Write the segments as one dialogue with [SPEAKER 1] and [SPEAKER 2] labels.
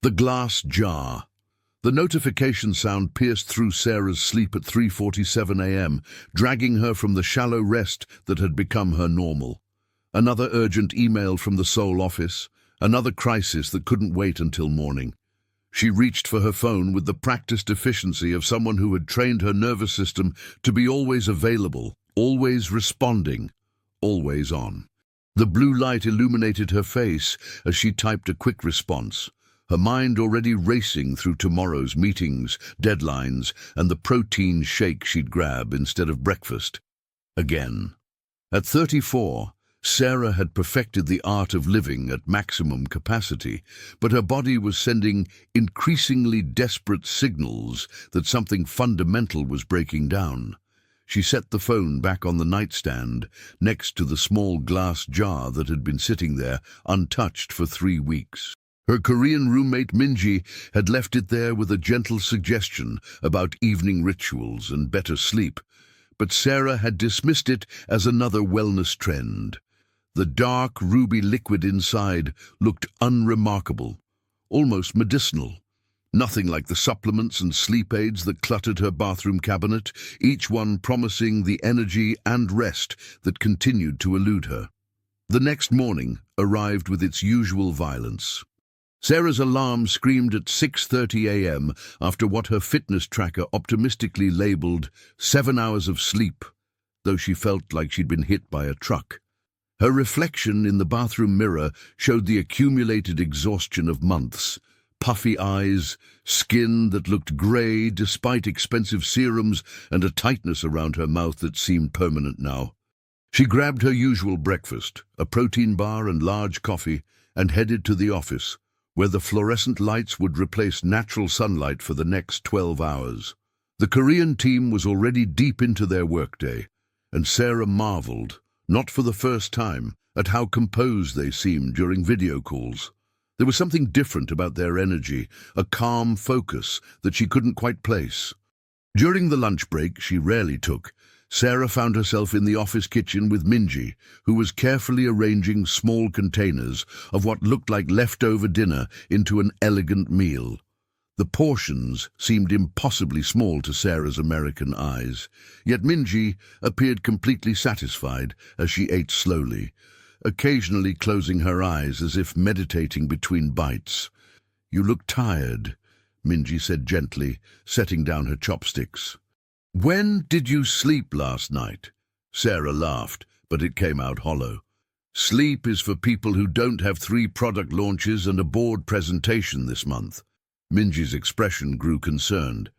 [SPEAKER 1] The glass jar. The notification sound pierced through Sarah's sleep at 3:47 a.m., dragging her from the shallow rest that had become her normal. Another urgent email from the Seoul office, another crisis that couldn't wait until morning. She reached for her phone with the practiced efficiency of someone who had trained her nervous system to be always available, always responding, always on. The blue light illuminated her face as she typed a quick response, her mind already racing through tomorrow's meetings, deadlines, and the protein shake she'd grab instead of breakfast. Again. At 34, Sarah had perfected the art of living at maximum capacity, but her body was sending increasingly desperate signals that something fundamental was breaking down. She set the phone back on the nightstand, next to the small glass jar that had been sitting there untouched for 3 weeks. Her Korean roommate Minji had left it there with a gentle suggestion about evening rituals and better sleep, but Sarah had dismissed it as another wellness trend. The dark, ruby liquid inside looked unremarkable, almost medicinal. Nothing like the supplements and sleep aids that cluttered her bathroom cabinet, each one promising the energy and rest that continued to elude her. The next morning arrived with its usual violence. Sarah's alarm screamed at 6:30 a.m. after what her fitness tracker optimistically labeled 7 hours of sleep, though she felt like she'd been hit by a truck. Her reflection in the bathroom mirror showed the accumulated exhaustion of months. Puffy eyes, skin that looked grey despite expensive serums, and a tightness around her mouth that seemed permanent now. She grabbed her usual breakfast, a protein bar and large coffee, and headed to the office, where the fluorescent lights would replace natural sunlight for the next 12 hours. The Korean team was already deep into their workday, and Sarah marveled, not for the first time, at how composed they seemed during video calls. There was something different about their energy, a calm focus that she couldn't quite place. During the lunch break she rarely took, Sarah found herself in the office kitchen with Minji, who was carefully arranging small containers of what looked like leftover dinner into an elegant meal. The portions seemed impossibly small to Sarah's American eyes, yet Minji appeared completely satisfied as she ate slowly, occasionally closing her eyes as if meditating between bites. "You look tired," Minji said gently, setting down her chopsticks. "When did you sleep last night?" Sarah laughed, but it came out hollow. "Sleep is for people who don't have 3 product launches and a board presentation this month." Minji's expression grew concerned.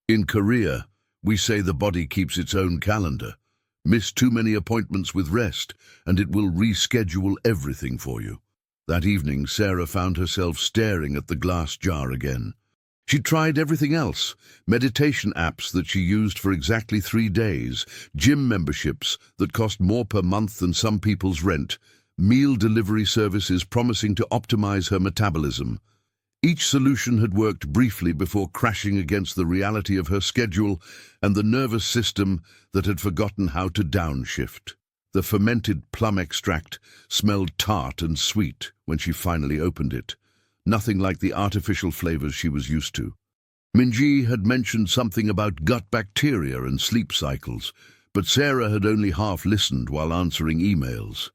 [SPEAKER 1] "In Korea, we say the body keeps its own calendar. Miss too many appointments with rest, and it will reschedule everything for you." That evening, Sarah found herself staring at the glass jar again. She tried everything else, meditation apps that she used for exactly 3 days, gym memberships that cost more per month than some people's rent, meal delivery services promising to optimize her metabolism. Each solution had worked briefly before crashing against the reality of her schedule and the nervous system that had forgotten how to downshift. The fermented plum extract smelled tart and sweet when she finally opened it. Nothing like the artificial flavors she was used to. Minji had mentioned something about gut bacteria and sleep cycles, but Sarah had only half listened while answering emails.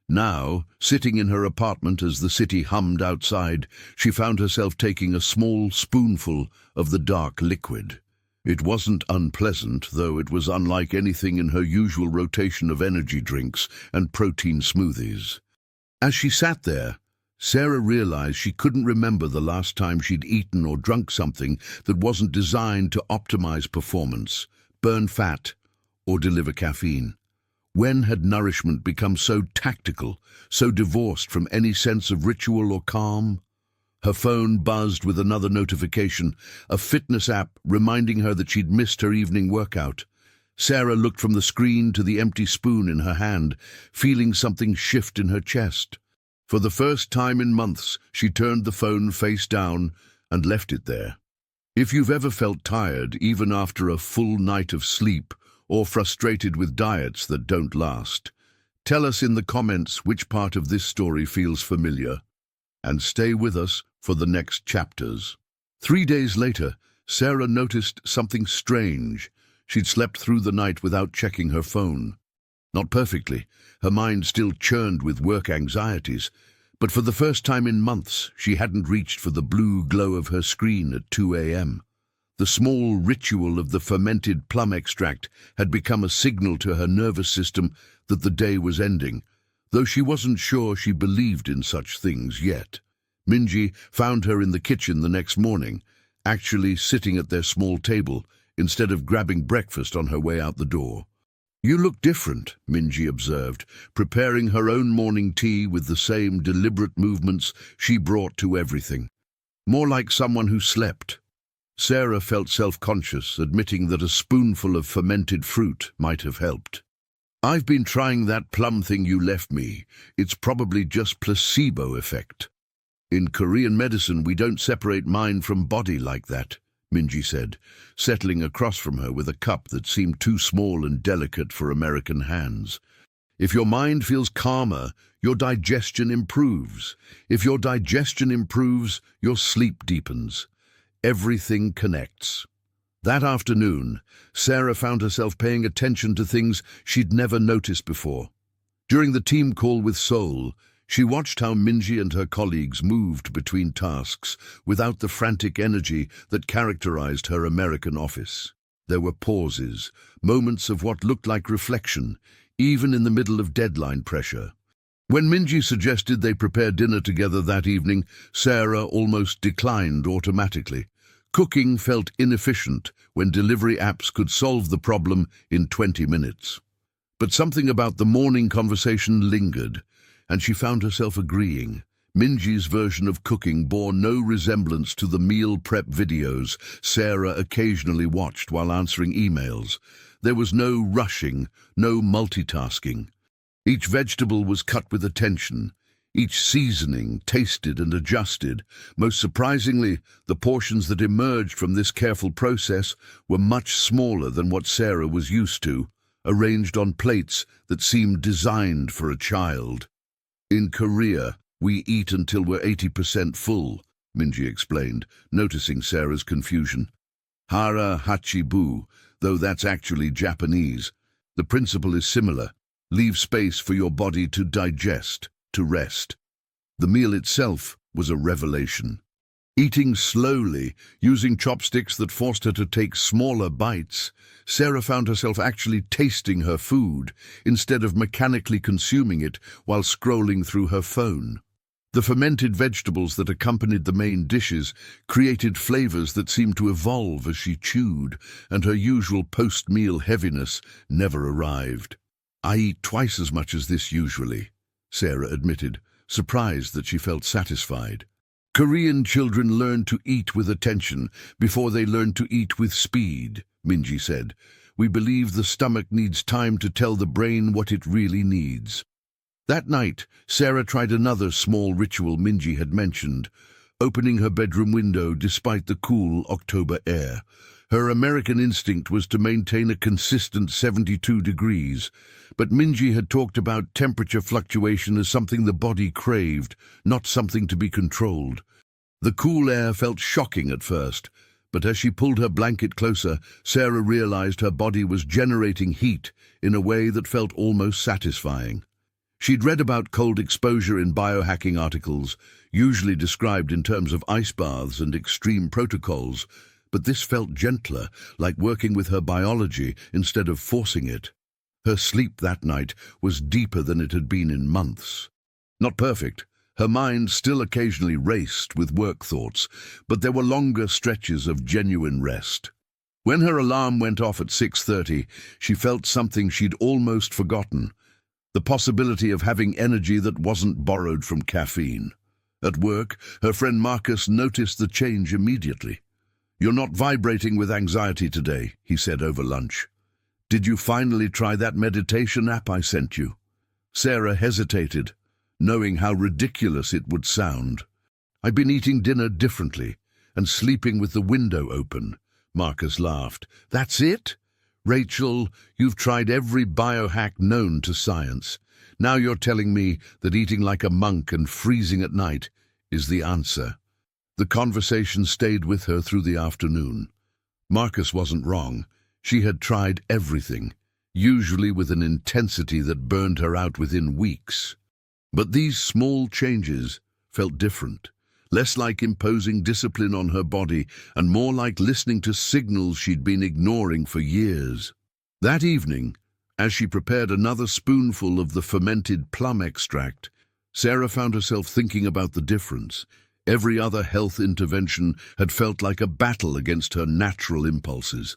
[SPEAKER 1] Now, sitting in her apartment as the city hummed outside, she found herself taking a small spoonful of the dark liquid. It wasn't unpleasant, though it was unlike anything in her usual rotation of energy drinks and protein smoothies. As she sat there, Sarah realized she couldn't remember the last time she'd eaten or drunk something that wasn't designed to optimize performance, burn fat, or deliver caffeine. When had nourishment become so tactical, so divorced from any sense of ritual or calm? Her phone buzzed with another notification, a fitness app reminding her that she'd missed her evening workout. Sarah looked from the screen to the empty spoon in her hand, feeling something shift in her chest. For the first time in months, she turned the phone face down and left it there. If you've ever felt tired, even after a full night of sleep, or frustrated with diets that don't last, tell us in the comments which part of this story feels familiar. And stay with us for the next chapters. 3 days later, Sarah noticed something strange. She'd slept through the night without checking her phone. Not perfectly, her mind still churned with work anxieties, but for the first time in months, she hadn't reached for the blue glow of her screen at 2 a.m. The small ritual of the fermented plum extract had become a signal to her nervous system that the day was ending, though she wasn't sure she believed in such things yet. Minji found her in the kitchen the next morning, actually sitting at their small table instead of grabbing breakfast on her way out the door. "You look different," Minji observed, preparing her own morning tea with the same deliberate movements she brought to everything. "More like someone who slept." Sarah felt self-conscious, admitting that a spoonful of fermented fruit might have helped. "I've been trying that plum thing you left me. It's probably just placebo effect." "In Korean medicine, we don't separate mind from body like that," Minji said, settling across from her with a cup that seemed too small and delicate for American hands. "If your mind feels calmer, your digestion improves. If your digestion improves, your sleep deepens. Everything connects." That afternoon, Sarah found herself paying attention to things she'd never noticed before. During the team call with Seoul, she watched how Minji and her colleagues moved between tasks without the frantic energy that characterized her American office. There were pauses, moments of what looked like reflection, even in the middle of deadline pressure. When Minji suggested they prepare dinner together that evening, Sarah almost declined automatically. Cooking felt inefficient when delivery apps could solve the problem in 20 minutes. But something about the morning conversation lingered, and she found herself agreeing. Minji's version of cooking bore no resemblance to the meal prep videos Sarah occasionally watched while answering emails. There was no rushing, no multitasking. Each vegetable was cut with attention, each seasoning tasted and adjusted. Most surprisingly, the portions that emerged from this careful process were much smaller than what Sarah was used to, arranged on plates that seemed designed for a child. "In Korea, we eat until we're 80% full," Minji explained, noticing Sarah's confusion. "Hara hachibu, though that's actually Japanese. The principle is similar. Leave space for your body to digest, to rest." The meal itself was a revelation. Eating slowly, using chopsticks that forced her to take smaller bites, Sarah found herself actually tasting her food instead of mechanically consuming it while scrolling through her phone. The fermented vegetables that accompanied the main dishes created flavors that seemed to evolve as she chewed, and her usual post-meal heaviness never arrived. "I eat twice as much as this usually," Sarah admitted, surprised that she felt satisfied. "Korean children learn to eat with attention before they learn to eat with speed," Minji said. "We believe the stomach needs time to tell the brain what it really needs." That night, Sarah tried another small ritual Minji had mentioned, opening her bedroom window despite the cool October air. Her American instinct was to maintain a consistent 72 degrees, but Minji had talked about temperature fluctuation as something the body craved, not something to be controlled. The cool air felt shocking at first, but as she pulled her blanket closer, Sarah realized her body was generating heat in a way that felt almost satisfying. She'd read about cold exposure in biohacking articles, usually described in terms of ice baths and extreme protocols, but this felt gentler, like working with her biology instead of forcing it. Her sleep that night was deeper than it had been in months. Not perfect. Her mind still occasionally raced with work thoughts, but there were longer stretches of genuine rest. When her alarm went off at 6:30, she felt something she'd almost forgotten: the possibility of having energy that wasn't borrowed from caffeine. At work, her friend Marcus noticed the change immediately. "You're not vibrating with anxiety today," he said over lunch. "Did you finally try that meditation app I sent you?" Sarah hesitated, knowing how ridiculous it would sound. "I've been eating dinner differently and sleeping with the window open," Marcus laughed. "That's it? Rachel, you've tried every biohack known to science. Now you're telling me that eating like a monk and freezing at night is the answer." The conversation stayed with her through the afternoon. Marcus wasn't wrong. She had tried everything, usually with an intensity that burned her out within weeks. But these small changes felt different, less like imposing discipline on her body and more like listening to signals she'd been ignoring for years. That evening, as she prepared another spoonful of the fermented plum extract, Sarah found herself thinking about the difference. Every other health intervention had felt like a battle against her natural impulses.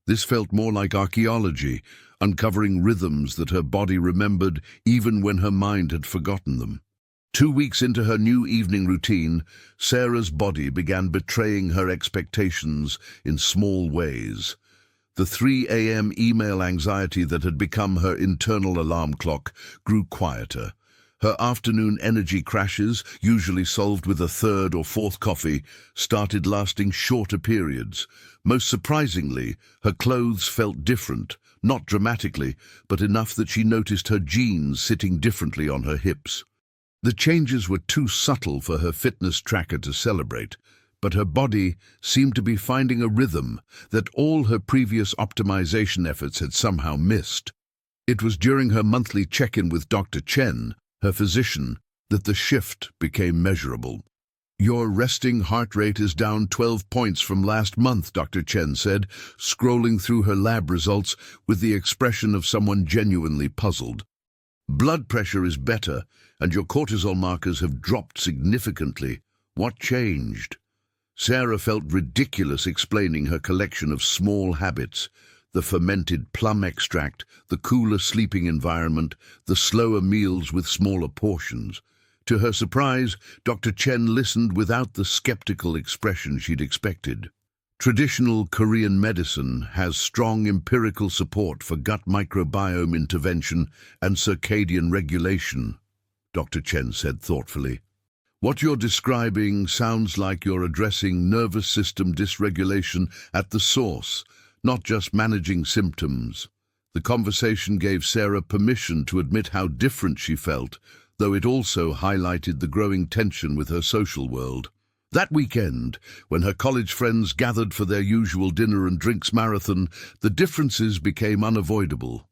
[SPEAKER 1] This felt more like archaeology, uncovering rhythms that her body remembered even when her mind had forgotten them. 2 weeks into her new evening routine, Sarah's body began betraying her expectations in small ways. The 3 a.m. email anxiety that had become her internal alarm clock grew quieter. Her afternoon energy crashes, usually solved with a third or fourth coffee, started lasting shorter periods. Most surprisingly, her clothes felt different, not dramatically, but enough that she noticed her jeans sitting differently on her hips. The changes were too subtle for her fitness tracker to celebrate, but her body seemed to be finding a rhythm that all her previous optimization efforts had somehow missed. It was during her monthly check-in with Dr. Chen, her physician, that the shift became measurable. "Your resting heart rate is down 12 points from last month," Dr. Chen said, scrolling through her lab results with the expression of someone genuinely puzzled. "Blood pressure is better, and your cortisol markers have dropped significantly. What changed?" Sarah felt ridiculous explaining her collection of small habits: the fermented plum extract, the cooler sleeping environment, the slower meals with smaller portions. To her surprise, Dr. Chen listened without the skeptical expression she'd expected. "Traditional Korean medicine has strong empirical support for gut microbiome intervention and circadian regulation," Dr. Chen said thoughtfully. "What you're describing sounds like you're addressing nervous system dysregulation at the source, not just managing symptoms." The conversation gave Sarah permission to admit how different she felt, though it also highlighted the growing tension with her social world. That weekend, when her college friends gathered for their usual dinner and drinks marathon, the differences became unavoidable.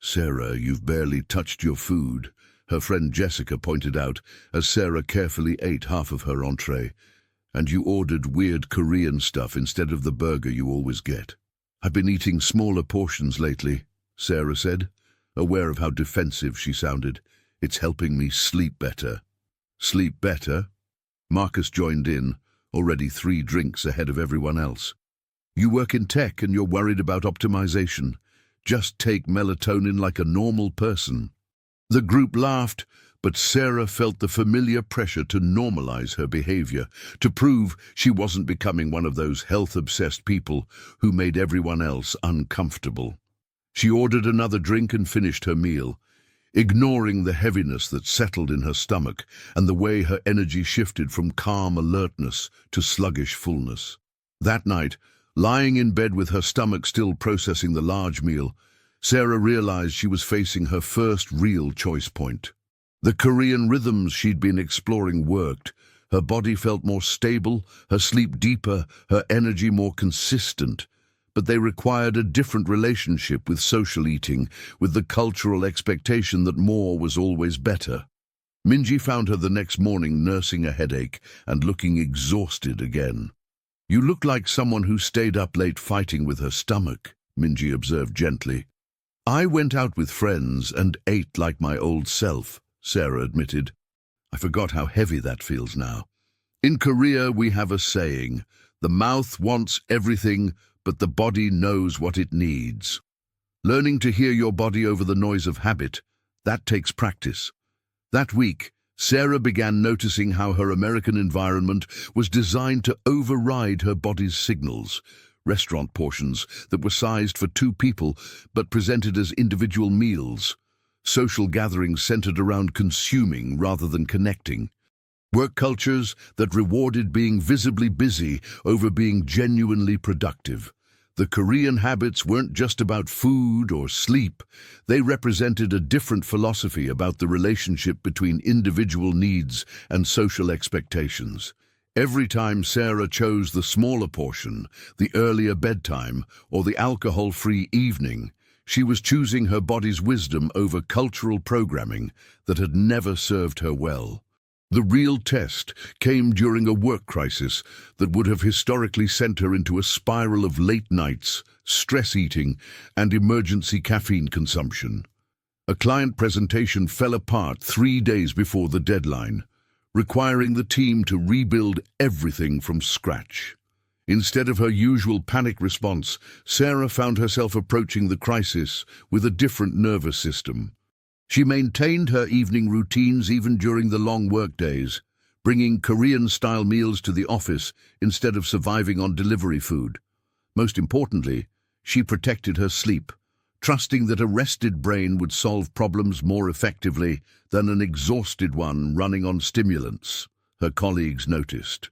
[SPEAKER 1] "Sarah, you've barely touched your food," her friend Jessica pointed out, as Sarah carefully ate half of her entree. "And you ordered weird Korean stuff instead of the burger you always get." "I've been eating smaller portions lately," Sarah said, aware of how defensive she sounded. "It's helping me sleep better." "Sleep better?" Marcus joined in, already 3 drinks ahead of everyone else. "You work in tech and you're worried about optimization. Just take melatonin like a normal person." The group laughed, but Sarah felt the familiar pressure to normalize her behavior, to prove she wasn't becoming one of those health-obsessed people who made everyone else uncomfortable. She ordered another drink and finished her meal, ignoring the heaviness that settled in her stomach and the way her energy shifted from calm alertness to sluggish fullness. That night, lying in bed with her stomach still processing the large meal, Sarah realized she was facing her first real choice point. The Korean rhythms she'd been exploring worked. Her body felt more stable, her sleep deeper, her energy more consistent. But they required a different relationship with social eating, with the cultural expectation that more was always better. Minji found her the next morning nursing a headache and looking exhausted again. "You look like someone who stayed up late fighting with her stomach," Minji observed gently. "I went out with friends and ate like my old self," Sarah admitted. "I forgot how heavy that feels now." "In Korea we have a saying, the mouth wants everything, but the body knows what it needs. Learning to hear your body over the noise of habit, that takes practice." That week, Sarah began noticing how her American environment was designed to override her body's signals. Restaurant portions that were sized for 2 people but presented as individual meals. Social gatherings centered around consuming rather than connecting. Work cultures that rewarded being visibly busy over being genuinely productive. The Korean habits weren't just about food or sleep. They represented a different philosophy about the relationship between individual needs and social expectations. Every time Sarah chose the smaller portion, the earlier bedtime, or the alcohol-free evening, she was choosing her body's wisdom over cultural programming that had never served her well. The real test came during a work crisis that would have historically sent her into a spiral of late nights, stress eating, and emergency caffeine consumption. A client presentation fell apart 3 days before the deadline, requiring the team to rebuild everything from scratch. Instead of her usual panic response, Sarah found herself approaching the crisis with a different nervous system. She maintained her evening routines even during the long workdays, bringing Korean-style meals to the office instead of surviving on delivery food. Most importantly, she protected her sleep, trusting that a rested brain would solve problems more effectively than an exhausted one running on stimulants, her colleagues noticed.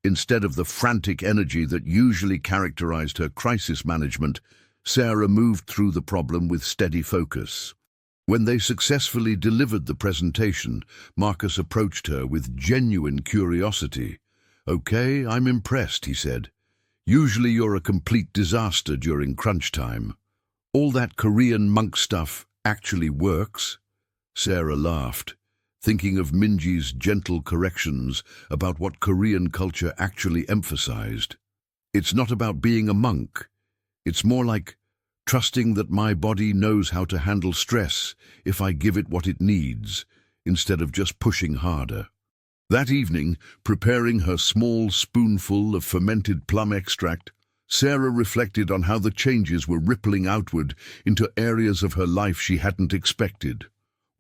[SPEAKER 1] Instead of the frantic energy that usually characterized her crisis management, Sarah moved through the problem with steady focus. When they successfully delivered the presentation, Marcus approached her with genuine curiosity. "Okay, I'm impressed," he said. "Usually you're a complete disaster during crunch time. All that Korean monk stuff actually works?" Sarah laughed, thinking of Minji's gentle corrections about what Korean culture actually emphasized. "It's not about being a monk. It's more like trusting that my body knows how to handle stress if I give it what it needs, instead of just pushing harder." That evening, preparing her small spoonful of fermented plum extract, Sarah reflected on how the changes were rippling outward into areas of her life she hadn't expected.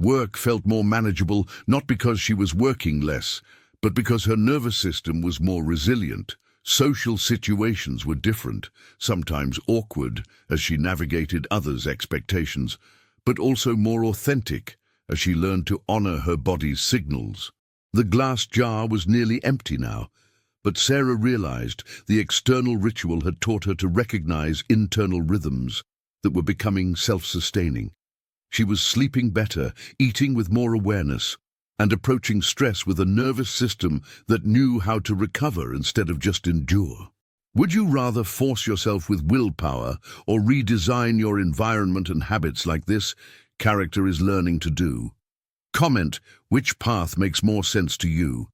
[SPEAKER 1] Work felt more manageable, not because she was working less, but because her nervous system was more resilient. Social situations were different, sometimes awkward as she navigated others' expectations, but also more authentic as she learned to honor her body's signals. The glass jar was nearly empty now, but Sarah realized the external ritual had taught her to recognize internal rhythms that were becoming self-sustaining. She was sleeping better, eating with more awareness, and approaching stress with a nervous system that knew how to recover instead of just endure. Would you rather force yourself with willpower or redesign your environment and habits like this character is learning to do? Comment which path makes more sense to you,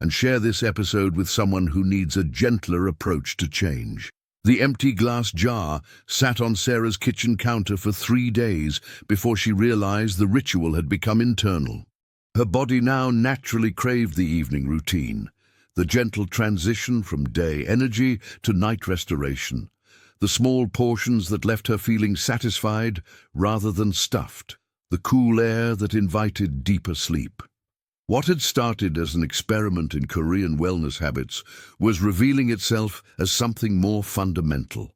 [SPEAKER 1] and share this episode with someone who needs a gentler approach to change. The empty glass jar sat on Sarah's kitchen counter for 3 days before she realized the ritual had become internal. Her body now naturally craved the evening routine, the gentle transition from day energy to night restoration, the small portions that left her feeling satisfied rather than stuffed, the cool air that invited deeper sleep. What had started as an experiment in Korean wellness habits was revealing itself as something more fundamental,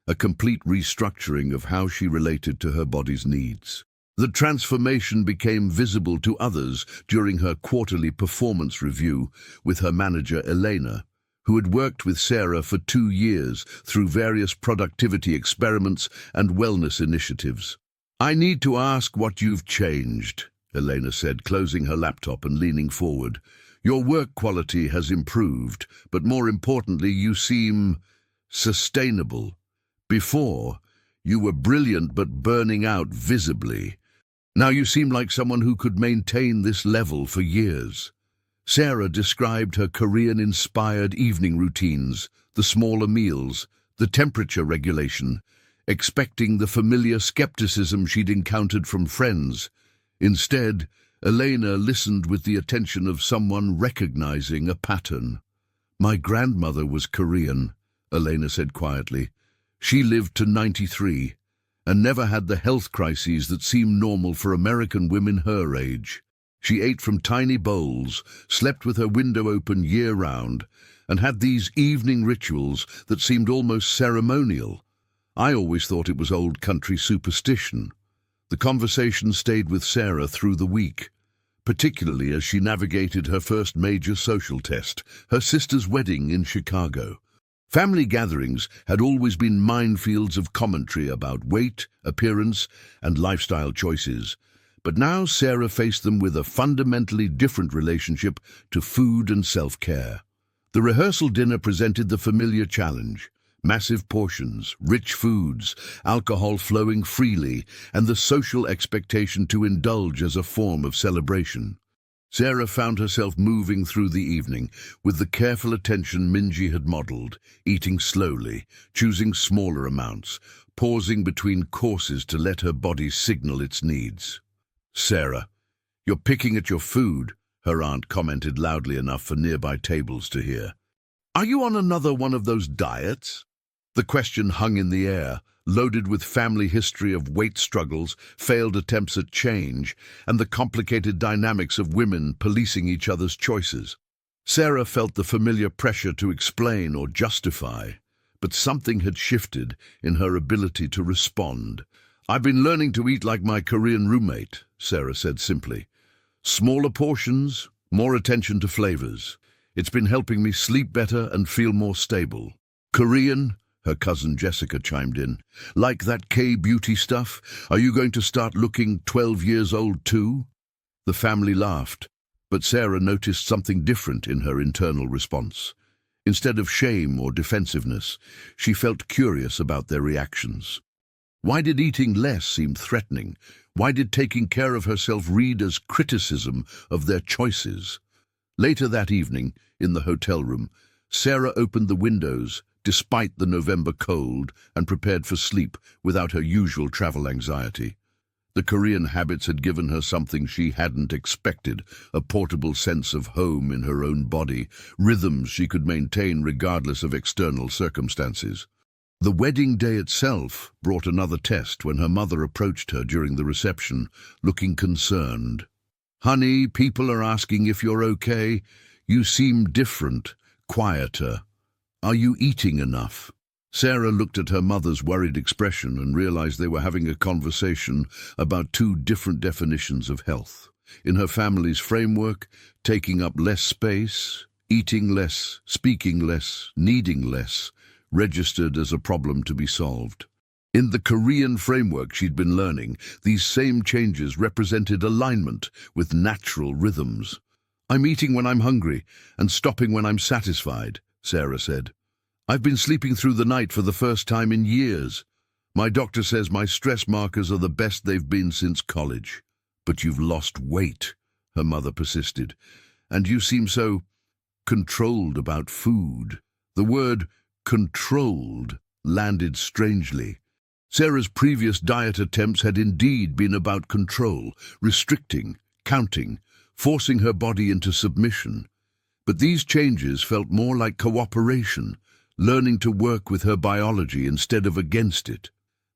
[SPEAKER 1] a complete restructuring of how she related to her body's needs. The transformation became visible to others during her quarterly performance review with her manager Elena, who had worked with Sarah for 2 years through various productivity experiments and wellness initiatives. "I need to ask what you've changed," Elena said, closing her laptop and leaning forward. "Your work quality has improved, but more importantly, you seem sustainable. Before, you were brilliant but burning out visibly. Now you seem like someone who could maintain this level for years." Sarah described her Korean-inspired evening routines, the smaller meals, the temperature regulation, expecting the familiar skepticism she'd encountered from friends. Instead, Elena listened with the attention of someone recognizing a pattern. "My grandmother was Korean," Elena said quietly. "She lived to 93. And never had the health crises that seem normal for American women her age. She ate from tiny bowls, slept with her window open year-round, and had these evening rituals that seemed almost ceremonial. I always thought it was old country superstition." The conversation stayed with Sarah through the week, particularly as she navigated her first major social test, her sister's wedding in Chicago. Family gatherings had always been minefields of commentary about weight, appearance, and lifestyle choices, but now Sarah faced them with a fundamentally different relationship to food and self-care. The rehearsal dinner presented the familiar challenge: massive portions, rich foods, alcohol flowing freely, and the social expectation to indulge as a form of celebration. Sarah found herself moving through the evening with the careful attention Minji had modeled, eating slowly, choosing smaller amounts, pausing between courses to let her body signal its needs. "Sarah, you're picking at your food," her aunt commented loudly enough for nearby tables to hear. "Are you on another one of those diets?" The question hung in the air, loaded with family history of weight struggles, failed attempts at change, and the complicated dynamics of women policing each other's choices. Sarah felt the familiar pressure to explain or justify, but something had shifted in her ability to respond. "I've been learning to eat like my Korean roommate," Sarah said simply. "Smaller portions, more attention to flavors. It's been helping me sleep better and feel more stable." "Korean?" her cousin Jessica chimed in. "Like that K-beauty stuff? Are you going to start looking 12 years old too?" The family laughed, but Sarah noticed something different in her internal response. Instead of shame or defensiveness, she felt curious about their reactions. Why did eating less seem threatening? Why did taking care of herself read as criticism of their choices? Later that evening, in the hotel room, Sarah opened the windows, despite the November cold, and prepared for sleep without her usual travel anxiety. The Korean habits had given her something she hadn't expected: a portable sense of home in her own body, rhythms she could maintain regardless of external circumstances. The wedding day itself brought another test when her mother approached her during the reception, looking concerned. "Honey, people are asking if you're okay. You seem different, quieter. Are you eating enough?" Sarah looked at her mother's worried expression and realized they were having a conversation about two different definitions of health. In her family's framework, taking up less space, eating less, speaking less, needing less, registered as a problem to be solved. In the Korean framework she'd been learning, these same changes represented alignment with natural rhythms. "I'm eating when I'm hungry and stopping when I'm satisfied," Sarah said. "I've been sleeping through the night for the first time in years. My doctor says my stress markers are the best they've been since college." "But you've lost weight," her mother persisted, "and you seem so controlled about food." The word controlled landed strangely. Sarah's previous diet attempts had indeed been about control, restricting, counting, forcing her body into submission. But these changes felt more like cooperation, learning to work with her biology instead of against it.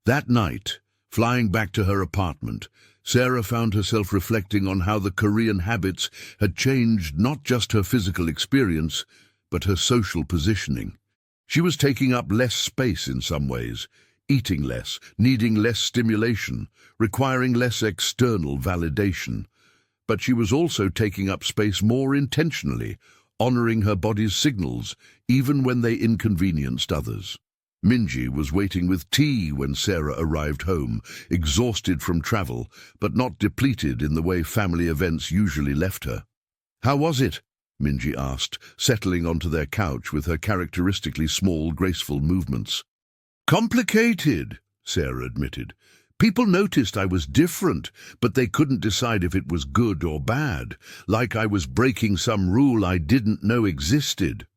[SPEAKER 1] That night, flying back to her apartment, Sarah found herself reflecting on how the Korean habits had changed not just her physical experience, but her social positioning. She was taking up less space in some ways, eating less, needing less stimulation, requiring less external validation. But she was also taking up space more intentionally, honoring her body's signals, even when they inconvenienced others. Minji was waiting with tea when Sarah arrived home, exhausted from travel, but not depleted in the way family events usually left her. "How was it?" Minji asked, settling onto their couch with her characteristically small, graceful movements. "Complicated," Sarah admitted. "People noticed I was different, but they couldn't decide if it was good or bad, like I was breaking some rule I didn't know existed.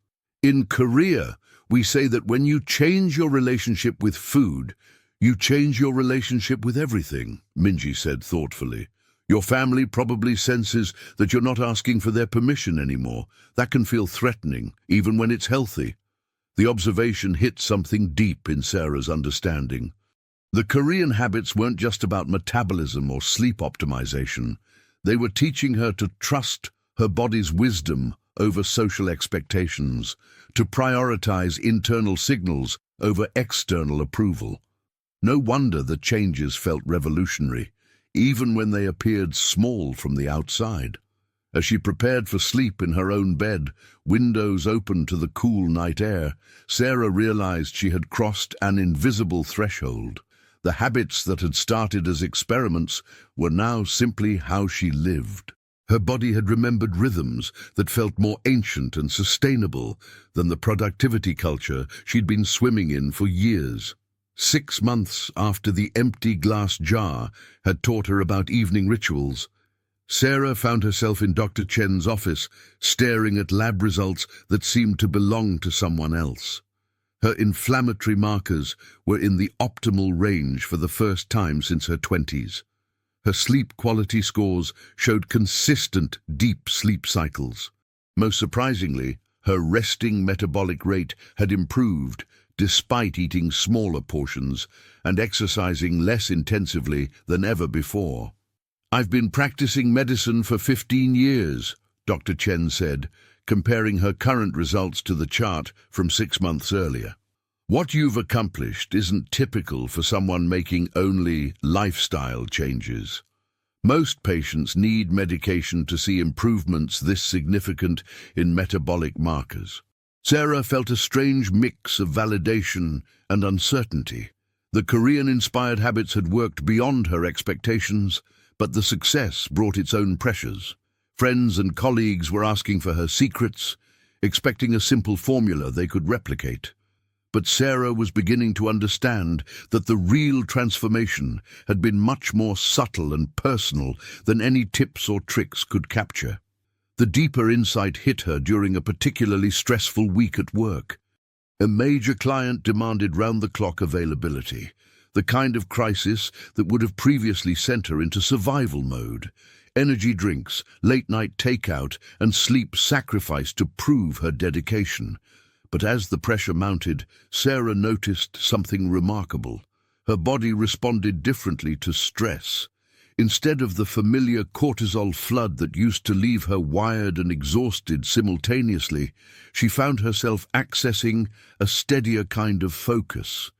[SPEAKER 1] In Korea, we say that when you change your relationship with food, you change your relationship with everything," Minji said thoughtfully. "Your family probably senses that you're not asking for their permission anymore. That can feel threatening, even when it's healthy." The observation hit something deep in Sarah's understanding. The Korean habits weren't just about metabolism or sleep optimization. They were teaching her to trust her body's wisdom over social expectations, to prioritize internal signals over external approval. No wonder the changes felt revolutionary, even when they appeared small from the outside. As she prepared for sleep in her own bed, windows open to the cool night air, Sarah realized she had crossed an invisible threshold. The habits that had started as experiments were now simply how she lived. Her body had remembered rhythms that felt more ancient and sustainable than the productivity culture she'd been swimming in for years. 6 months after the empty glass jar had taught her about evening rituals, Sarah found herself in Dr. Chen's office, staring at lab results that seemed to belong to someone else. Her inflammatory markers were in the optimal range for the first time since her 20s. Her sleep quality scores showed consistent, deep sleep cycles. Most surprisingly, her resting metabolic rate had improved despite eating smaller portions and exercising less intensively than ever before. "I've been practicing medicine for 15 years, Dr. Chen said, comparing her current results to the chart from 6 months earlier. "What you've accomplished isn't typical for someone making only lifestyle changes. Most patients need medication to see improvements this significant in metabolic markers." Sarah felt a strange mix of validation and uncertainty. The Korean-inspired habits had worked beyond her expectations, but the success brought its own pressures. Friends and colleagues were asking for her secrets, expecting a simple formula they could replicate. But Sarah was beginning to understand that the real transformation had been much more subtle and personal than any tips or tricks could capture. The deeper insight hit her during a particularly stressful week at work. A major client demanded round-the-clock availability, the kind of crisis that would have previously sent her into survival mode. Energy drinks, late-night takeout, and sleep sacrificed to prove her dedication. But as the pressure mounted, Sarah noticed something remarkable. Her body responded differently to stress. Instead of the familiar cortisol flood that used to leave her wired and exhausted simultaneously, she found herself accessing a steadier kind of focus.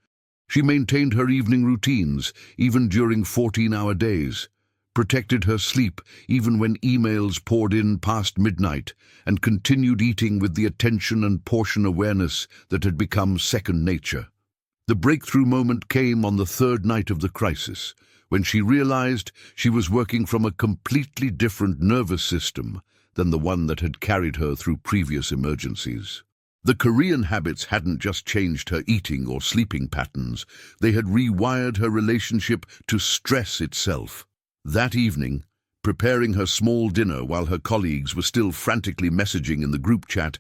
[SPEAKER 1] She maintained her evening routines, even during 14-hour days, protected her sleep even when emails poured in past midnight, and continued eating with the attention and portion awareness that had become second nature. The breakthrough moment came on the 3rd night of the crisis, when she realized she was working from a completely different nervous system than the one that had carried her through previous emergencies. The Korean habits hadn't just changed her eating or sleeping patterns, they had rewired her relationship to stress itself. That evening, preparing her small dinner while her colleagues were still frantically messaging in the group chat,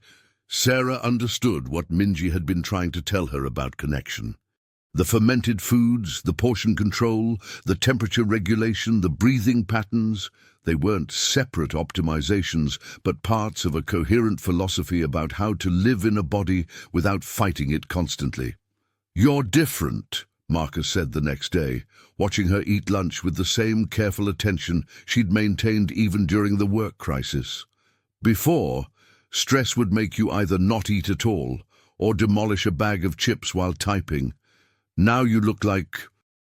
[SPEAKER 1] Sarah understood what Minji had been trying to tell her about connection. The fermented foods, the portion control, the temperature regulation, the breathing patterns, they weren't separate optimizations, but parts of a coherent philosophy about how to live in a body without fighting it constantly. "You're different," Marcus said the next day, watching her eat lunch with the same careful attention she'd maintained even during the work crisis. "Before, stress would make you either not eat at all or demolish a bag of chips while typing. Now you look like,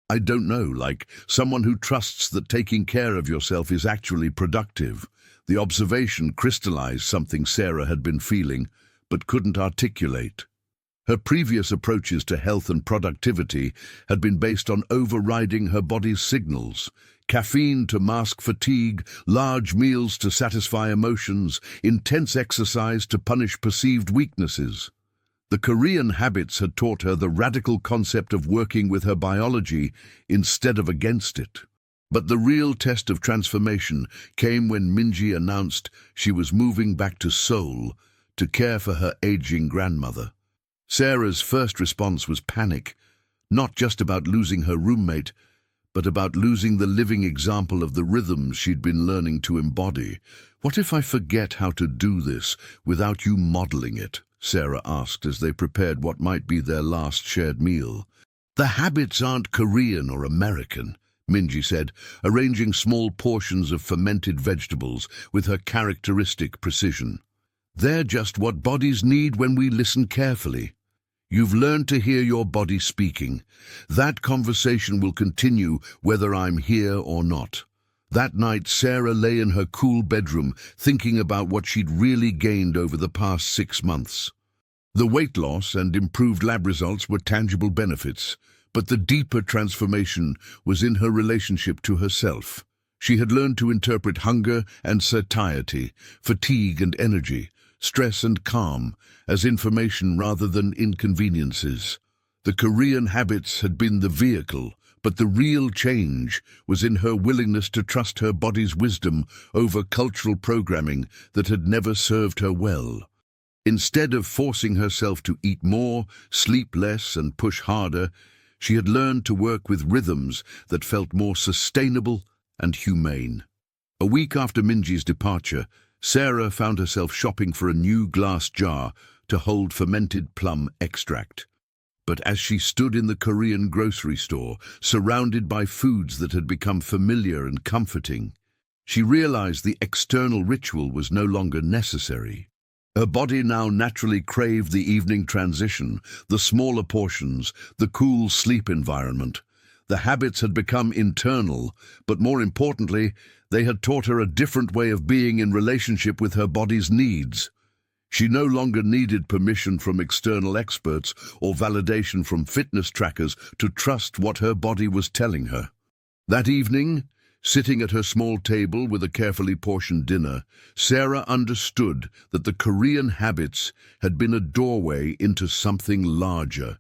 [SPEAKER 1] I don't know, like someone who trusts that taking care of yourself is actually productive." The observation crystallized something Sarah had been feeling, but couldn't articulate. Her previous approaches to health and productivity had been based on overriding her body's signals. Caffeine to mask fatigue, large meals to satisfy emotions, intense exercise to punish perceived weaknesses. The Korean habits had taught her the radical concept of working with her biology instead of against it. But the real test of transformation came when Minji announced she was moving back to Seoul to care for her aging grandmother. Sarah's first response was panic, not just about losing her roommate, but about losing the living example of the rhythms she'd been learning to embody. "What if I forget how to do this without you modeling it?" Sarah asked as they prepared what might be their last shared meal. "The habits aren't Korean or American," Minji said, arranging small portions of fermented vegetables with her characteristic precision. "They're just what bodies need when we listen carefully. You've learned to hear your body speaking. That conversation will continue whether I'm here or not." That night, Sarah lay in her cool bedroom, thinking about what she'd really gained over the past 6 months. The weight loss and improved lab results were tangible benefits, but the deeper transformation was in her relationship to herself. She had learned to interpret hunger and satiety, fatigue and energy, stress and calm, as information rather than inconveniences. The Korean habits had been the vehicle, but the real change was in her willingness to trust her body's wisdom over cultural programming that had never served her well. Instead of forcing herself to eat more, sleep less, and push harder, she had learned to work with rhythms that felt more sustainable and humane. A week after Minji's departure, Sarah found herself shopping for a new glass jar to hold fermented plum extract. But as she stood in the Korean grocery store, surrounded by foods that had become familiar and comforting, she realized the external ritual was no longer necessary. Her body now naturally craved the evening transition, the smaller portions, the cool sleep environment. The habits had become internal, but more importantly, they had taught her a different way of being in relationship with her body's needs. She no longer needed permission from external experts or validation from fitness trackers to trust what her body was telling her. That evening, sitting at her small table with a carefully portioned dinner, Sarah understood that the Korean habits had been a doorway into something larger.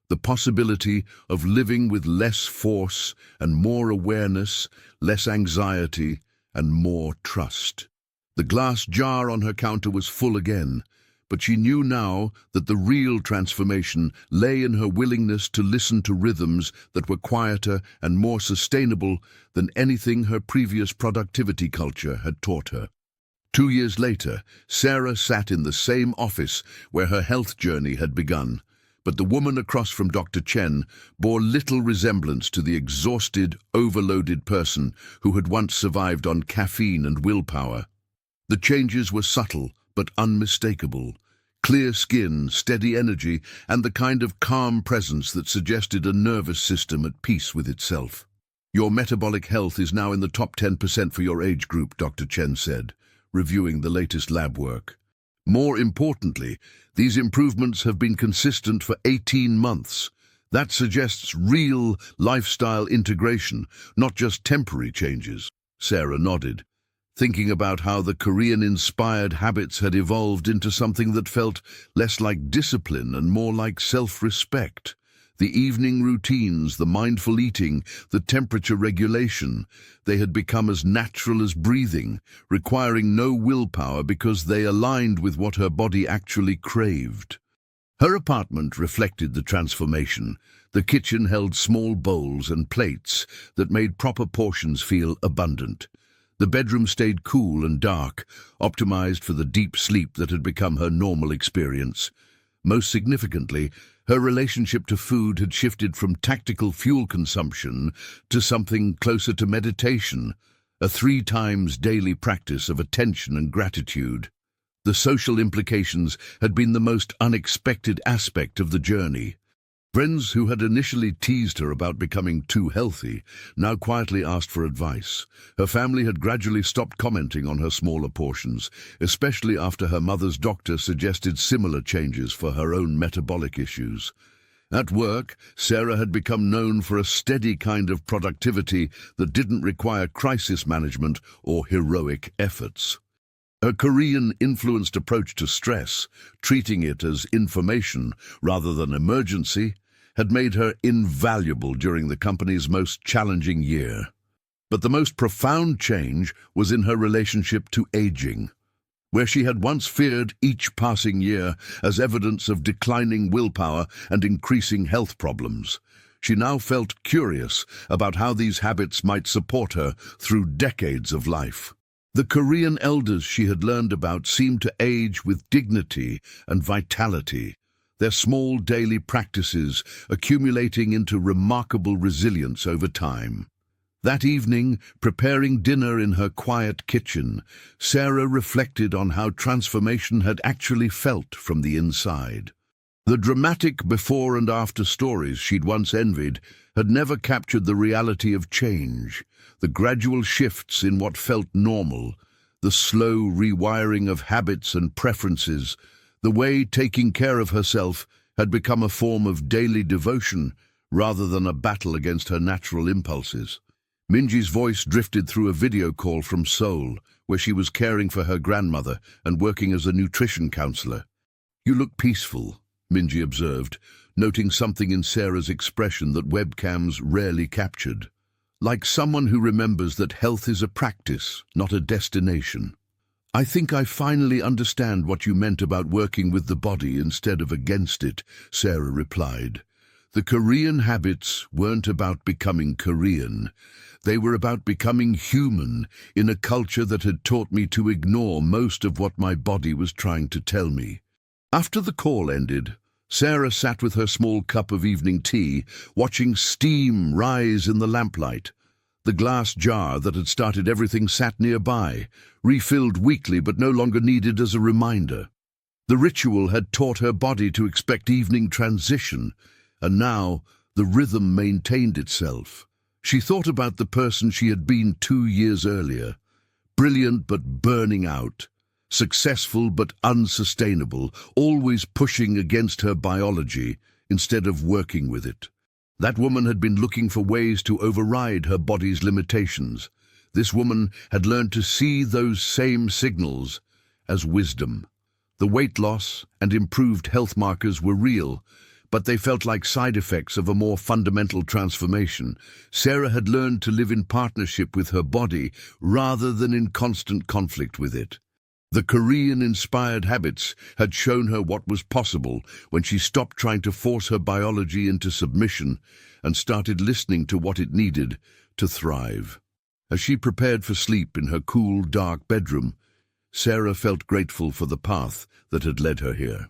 [SPEAKER 1] The possibility of living with less force and more awareness, less anxiety, and more trust. The glass jar on her counter was full again, but she knew now that the real transformation lay in her willingness to listen to rhythms that were quieter and more sustainable than anything her previous productivity culture had taught her. 2 years later, Sarah sat in the same office where her health journey had begun, but the woman across from Dr. Chen bore little resemblance to the exhausted, overloaded person who had once survived on caffeine and willpower. The changes were subtle but unmistakable. Clear skin, steady energy, and the kind of calm presence that suggested a nervous system at peace with itself. "Your metabolic health is now in the top 10% for your age group," Dr. Chen said, reviewing the latest lab work. "More importantly, these improvements have been consistent for 18 months. That suggests real lifestyle integration, not just temporary changes." Sarah nodded, thinking about how the Korean-inspired habits had evolved into something that felt less like discipline and more like self-respect. The evening routines, the mindful eating, the temperature regulation, they had become as natural as breathing, requiring no willpower because they aligned with what her body actually craved. Her apartment reflected the transformation. The kitchen held small bowls and plates that made proper portions feel abundant. The bedroom stayed cool and dark, optimized for the deep sleep that had become her normal experience. Most significantly, her relationship to food had shifted from tactical fuel consumption to something closer to meditation, a 3 times daily practice of attention and gratitude. The social implications had been the most unexpected aspect of the journey. Friends who had initially teased her about becoming too healthy now quietly asked for advice. Her family had gradually stopped commenting on her smaller portions, especially after her mother's doctor suggested similar changes for her own metabolic issues. At work, Sarah had become known for a steady kind of productivity that didn't require crisis management or heroic efforts. Her Korean-influenced approach to stress, treating it as information rather than emergency, had made her invaluable during the company's most challenging year. But the most profound change was in her relationship to aging. Where she had once feared each passing year as evidence of declining willpower and increasing health problems, she now felt curious about how these habits might support her through decades of life. The Korean elders she had learned about seemed to age with dignity and vitality, their small daily practices accumulating into remarkable resilience over time. That evening, preparing dinner in her quiet kitchen, Sarah reflected on how transformation had actually felt from the inside. The dramatic before and after stories she'd once envied had never captured the reality of change, the gradual shifts in what felt normal, the slow rewiring of habits and preferences, the way taking care of herself had become a form of daily devotion rather than a battle against her natural impulses. Minji's voice drifted through a video call from Seoul, where she was caring for her grandmother and working as a nutrition counselor. "You look peaceful," Minji observed, noting something in Sarah's expression that webcams rarely captured. "Like someone who remembers that health is a practice, not a destination." "I think I finally understand what you meant about working with the body instead of against it," Sarah replied. "The Korean habits weren't about becoming Korean. They were about becoming human in a culture that had taught me to ignore most of what my body was trying to tell me." After the call ended, Sarah sat with her small cup of evening tea, watching steam rise in the lamplight. The glass jar that had started everything sat nearby, refilled weekly but no longer needed as a reminder. The ritual had taught her body to expect evening transition, and now the rhythm maintained itself. She thought about the person she had been 2 years earlier, brilliant but burning out, successful but unsustainable, always pushing against her biology instead of working with it. That woman had been looking for ways to override her body's limitations. This woman had learned to see those same signals as wisdom. The weight loss and improved health markers were real, but they felt like side effects of a more fundamental transformation. Sarah had learned to live in partnership with her body rather than in constant conflict with it. The Korean-inspired habits had shown her what was possible when she stopped trying to force her biology into submission and started listening to what it needed to thrive. As she prepared for sleep in her cool, dark bedroom, Sarah felt grateful for the path that had led her here.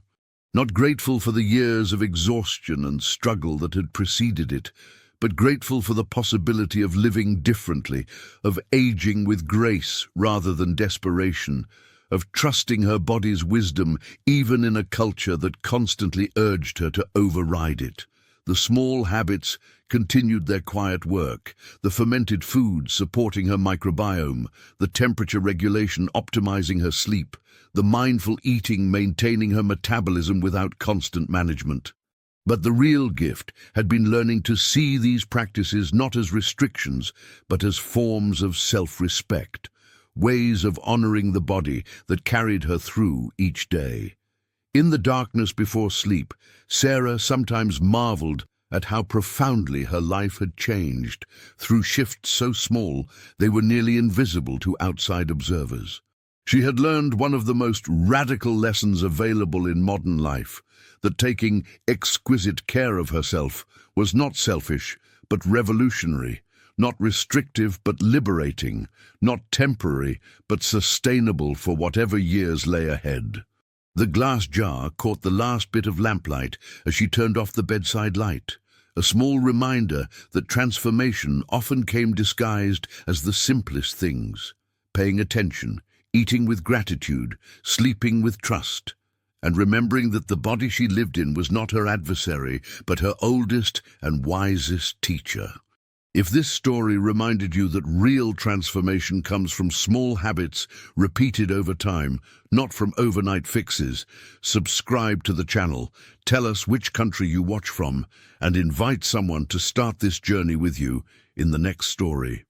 [SPEAKER 1] Not grateful for the years of exhaustion and struggle that had preceded it, but grateful for the possibility of living differently, of aging with grace rather than desperation, of trusting her body's wisdom even in a culture that constantly urged her to override it. The small habits continued their quiet work, the fermented foods supporting her microbiome, the temperature regulation optimizing her sleep, the mindful eating maintaining her metabolism without constant management. But the real gift had been learning to see these practices not as restrictions, but as forms of self-respect, ways of honoring the body that carried her through each day. In the darkness before sleep, Sarah sometimes marveled at how profoundly her life had changed, through shifts so small they were nearly invisible to outside observers. She had learned one of the most radical lessons available in modern life, that taking exquisite care of herself was not selfish, but revolutionary, not restrictive, but liberating, not temporary, but sustainable for whatever years lay ahead. The glass jar caught the last bit of lamplight as she turned off the bedside light, a small reminder that transformation often came disguised as the simplest things: paying attention, eating with gratitude, sleeping with trust, and remembering that the body she lived in was not her adversary, but her oldest and wisest teacher. If this story reminded you that real transformation comes from small habits repeated over time, not from overnight fixes, subscribe to the channel, tell us which country you watch from, and invite someone to start this journey with you in the next story.